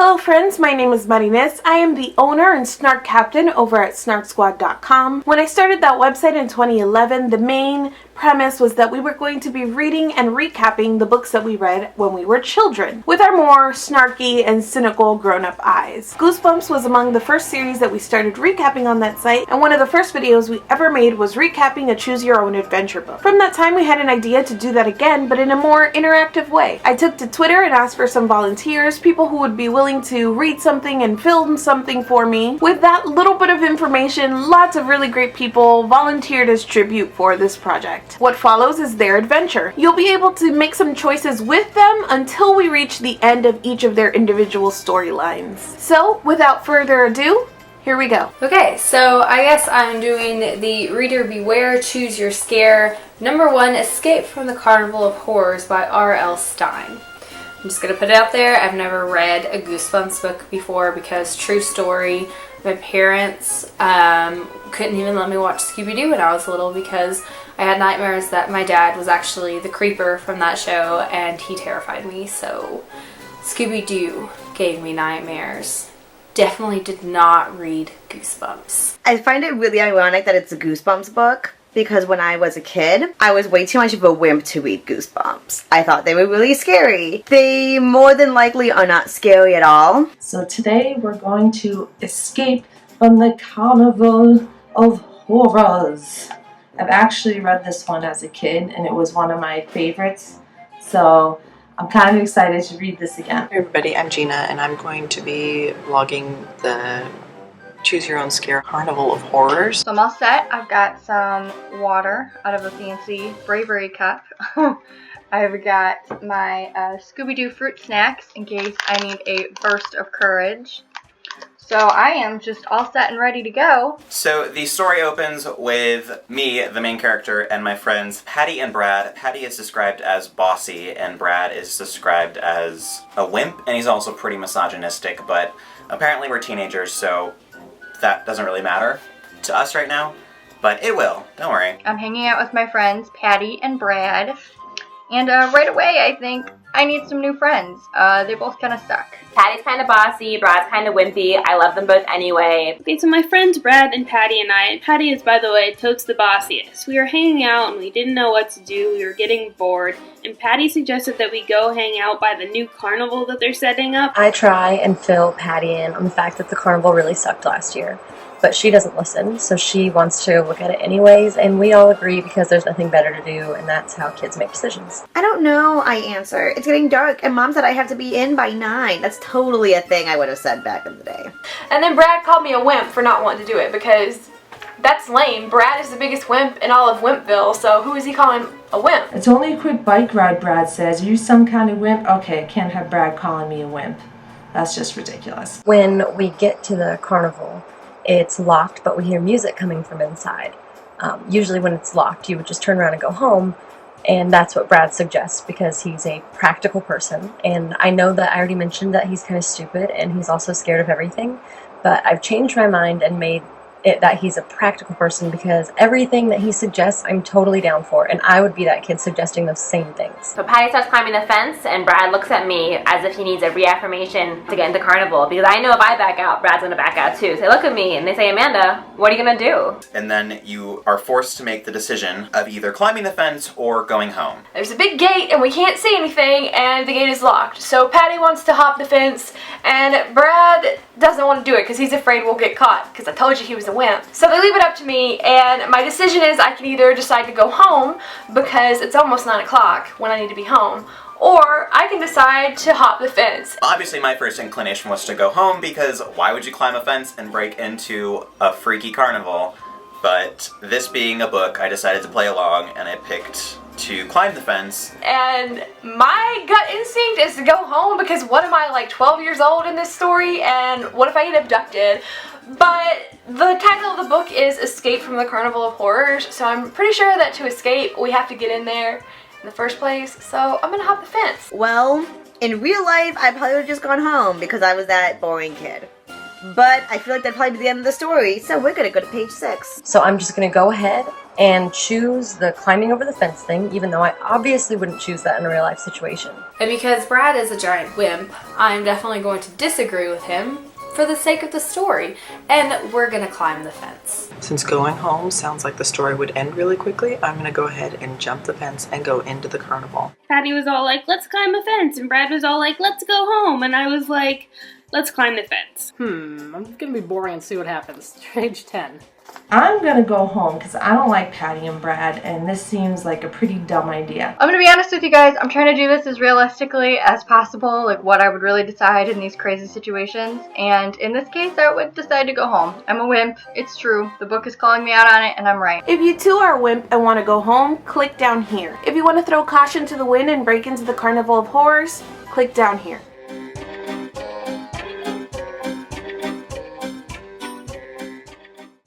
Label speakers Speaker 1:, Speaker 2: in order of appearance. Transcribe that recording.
Speaker 1: Hello friends, my name is Marinez. I am the owner and Snark Captain over at snarksquad.com. When I started that website in 2011, the main premise was that we were going to be reading and recapping the books that we read when we were children, with our more snarky and cynical grown-up eyes. Goosebumps was among the first series that we started recapping on that site, and one of the first videos we ever made was recapping a choose-your-own-adventure book. From that time we had an idea to do that again, but in a more interactive way. I took to Twitter and asked for some volunteers, people who would be willing to read something and film something for me. With that little bit of information, lots of really great people volunteered as tribute for this project. What follows is their adventure. You'll be able to make some choices with them until we reach the end of each of their individual storylines. So, without further ado, here we go.
Speaker 2: Okay, so I guess I'm doing the Reader Beware, Choose Your Scare, #1, Escape from the Carnival of Horrors by R.L. Stine. I'm just going to put it out there, I've never read a Goosebumps book before because, true story, my parents couldn't even let me watch Scooby-Doo when I was little because I had nightmares that my dad was actually the creeper from that show and he terrified me, so Scooby-Doo gave me nightmares. Definitely did not read Goosebumps.
Speaker 3: I find it really ironic that it's a Goosebumps book because when I was a kid, I was way too much of a wimp to read Goosebumps. I thought they were really scary. They more than likely are not scary at all.
Speaker 4: So today we're going to escape from the Carnival of Horrors. I've actually read this one as a kid and it was one of my favorites. So I'm kind of excited to read this again.
Speaker 5: Hey everybody, I'm Gina and I'm going to be vlogging the Choose Your Own Scare Carnival of Horrors.
Speaker 6: So I'm all set. I've got some water out of a fancy Bravery cup. I've got my Scooby-Doo fruit snacks in case I need a burst of courage. So I am just all set and ready to go.
Speaker 7: So the story opens with me, the main character, and my friends Patty and Brad. Patty is described as bossy, and Brad is described as a wimp, and he's also pretty misogynistic, but apparently we're teenagers, so that doesn't really matter to us right now, but it will, don't worry.
Speaker 6: I'm hanging out with my friends Patty and Brad, and right away I think I need some new friends. They both kind of suck.
Speaker 8: Patty's kind of bossy, Brad's kind of wimpy. I love them both anyway.
Speaker 9: Okay, so my friends Brad and Patty and I, Patty is, by the way, totes the bossiest. We were hanging out and we didn't know what to do. We were getting bored, and Patty suggested that we go hang out by the new carnival that they're setting up.
Speaker 10: I try and fill Patty in on the fact that the carnival really sucked last year, but she doesn't listen, so she wants to look at it anyways, and we all agree because there's nothing better to do, and that's how kids make decisions.
Speaker 3: I don't know, I answer. It's getting dark, and Mom said I have to be in by 9. That's totally a thing I would have said back in the day.
Speaker 1: And then Brad called me a wimp for not wanting to do it because that's lame. Brad is the biggest wimp in all of Wimpville, so who is he calling a wimp?
Speaker 4: It's only a quick bike ride, Brad says. Are you some kind of wimp? Okay, can't have Brad calling me a wimp. That's just ridiculous.
Speaker 10: When we get to the carnival, it's locked, but we hear music coming from inside. Usually when it's locked, you would just turn around and go home, and that's what Brad suggests because he's a practical person. And I know that I already mentioned that he's kind of stupid and he's also scared of everything, but I've changed my mind and made it that he's a practical person because everything that he suggests I'm totally down for, and I would be that kid suggesting those same things.
Speaker 8: So Patty starts climbing the fence, and Brad looks at me as if he needs a reaffirmation to get into carnival, because I know if I back out, Brad's gonna back out too. So they look at me and they say, Amanda, what are you gonna do?
Speaker 7: And then you are forced to make the decision of either climbing the fence or going home.
Speaker 1: There's a big gate and we can't see anything and the gate is locked. So Patty wants to hop the fence and Brad doesn't want to do it because he's afraid we'll get caught because I told you he was a wimp. So they leave it up to me and my decision is I can either decide to go home because it's almost 9 o'clock when I need to be home, or I can decide to hop the fence.
Speaker 7: Obviously my first inclination was to go home because why would you climb a fence and break into a freaky carnival? But this being a book, I decided to play along and I picked to climb the fence.
Speaker 1: And my gut instinct is to go home because what am I, like 12 years old in this story, and what if I get abducted? But the title of the book is Escape from the Carnival of Horrors, so I'm pretty sure that to escape we have to get in there in the first place, so I'm gonna hop the fence.
Speaker 3: Well, in real life, I probably would have just gone home because I was that boring kid. but I feel like that'd probably be the end of the story, so we're gonna go to page 6.
Speaker 10: So I'm just going to go ahead and choose the climbing over the fence thing, even though I obviously wouldn't choose that in a real life situation.
Speaker 2: And because Brad is a giant wimp, I'm definitely going to disagree with him for the sake of the story, and we're gonna climb the fence.
Speaker 5: Since going home sounds like the story would end really quickly, I'm gonna go ahead and jump the fence and go into the carnival.
Speaker 9: Patty was all like, let's climb a fence, and Brad was all like, let's go home, and I was like, let's climb the fence.
Speaker 11: I'm gonna be boring and see what happens. Page 10.
Speaker 4: I'm gonna go home because I don't like Patty and Brad, and this seems like a pretty dumb idea.
Speaker 6: I'm gonna be honest with you guys, I'm trying to do this as realistically as possible, like what I would really decide in these crazy situations, and in this case I would decide to go home. I'm a wimp, it's true, the book is calling me out on it, and I'm right.
Speaker 1: If you too are a wimp and want to go home, click down here. If you want to throw caution to the wind and break into the Carnival of Horrors, click down here.